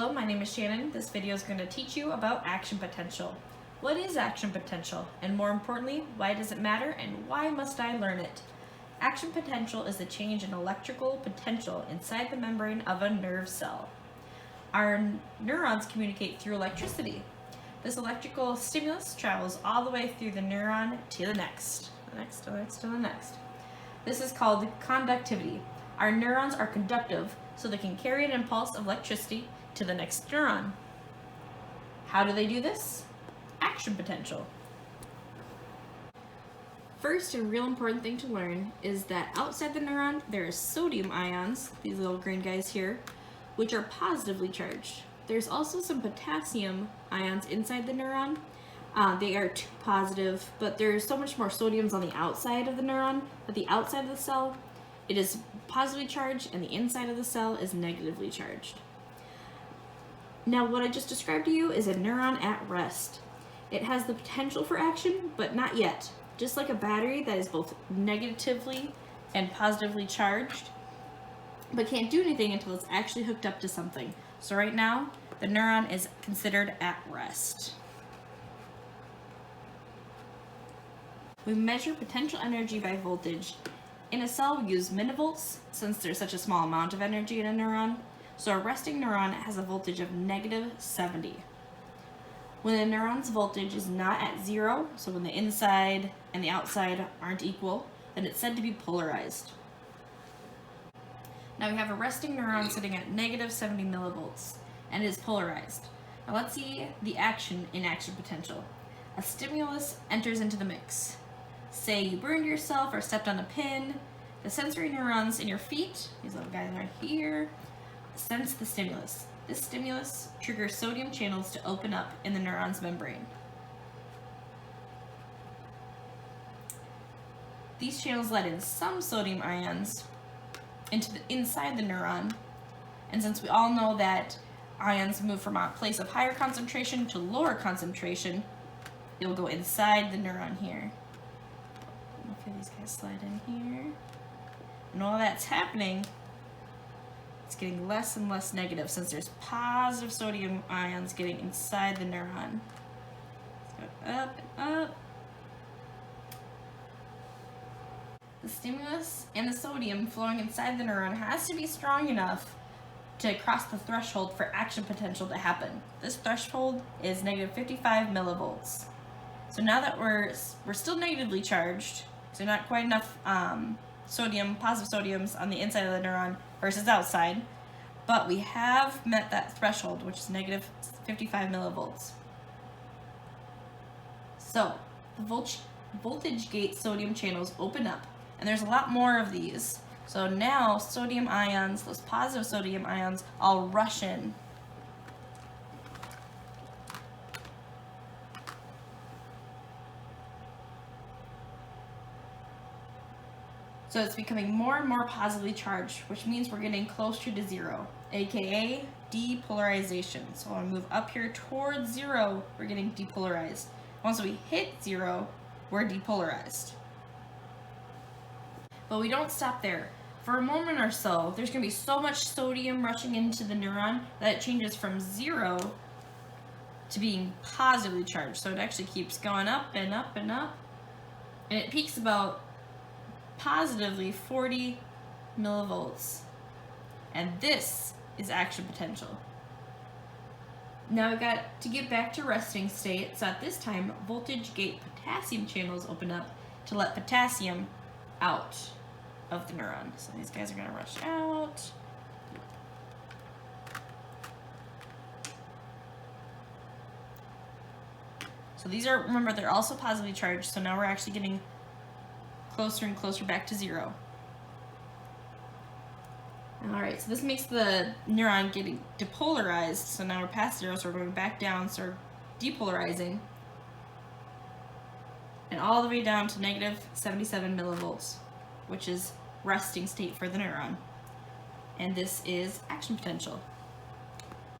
Hello, my name is Shannon. This video is going to teach you about action potential. What is action potential? And more importantly, why does it matter and why must I learn it? Action potential is the change in electrical potential inside the membrane of a nerve cell. Our neurons communicate through electricity. This electrical stimulus travels all the way through the neuron to the next, to the next. This is called conductivity. Our neurons are conductive, so they can carry an impulse of electricity to the next neuron. How do they do this? Action potential. First, a real important thing to learn is that outside the neuron, there are sodium ions, these little green guys here, which are positively charged. There's also some potassium ions inside the neuron. They are too positive, but there's so much more sodiums on the outside of the neuron, but the outside of the cell, it is positively charged, and the inside of the cell is negatively charged. Now, what I just described to you is a neuron at rest. It has the potential for action, but not yet. Just like a battery that is both negatively and positively charged, but can't do anything until it's actually hooked up to something. So right now, the neuron is considered at rest. We measure potential energy by voltage. In a cell, we use millivolts since there's such a small amount of energy in a neuron. So a resting neuron has a voltage of -70. When a neuron's voltage is not at zero, so when the inside and the outside aren't equal, then it's said to be polarized. Now we have a resting neuron sitting at -70 millivolts, and it is polarized. Now let's see the action in action potential. A stimulus enters into the mix. Say you burned yourself or stepped on a pin. The sensory neurons in your feet, these little guys right here, sense the stimulus. This stimulus triggers sodium channels to open up in the neuron's membrane. These channels let in some sodium ions inside the neuron, and since we all know that ions move from a place of higher concentration to lower concentration, it will go inside the neuron here. Okay, these guys slide in here. And while that's happening, it's getting less and less negative since there's positive sodium ions getting inside the neuron. Let's go up and up. The stimulus and the sodium flowing inside the neuron has to be strong enough to cross the threshold for action potential to happen. This threshold is -55 millivolts. So now that we're still negatively charged, so not quite enough positive sodiums on the inside of the neuron versus outside, but we have met that threshold, which is -55 millivolts. So the voltage gate sodium channels open up, and there's a lot more of these. So now sodium ions, those positive sodium ions, all rush in. So it's becoming more and more positively charged, which means we're getting closer to zero, aka depolarization. So when we move up here towards zero, we're getting depolarized. Once we hit zero, we're depolarized. But we don't stop there. For a moment or so, there's going to be so much sodium rushing into the neuron that it changes from zero to being positively charged. So it actually keeps going up and up and up. And it peaks about positively 40 millivolts. And this is action potential. Now we got to get back to resting state. So at this time, voltage gate potassium channels open up to let potassium out of the neuron. So these guys are going to rush out. So these are, remember, they're also positively charged, so now we're actually getting closer and closer back to zero. Alright, so this makes the neuron getting depolarized, so now we're past zero, so we're going back down, so we're depolarizing. And all the way down to -77 millivolts, which is resting state for the neuron. And this is action potential.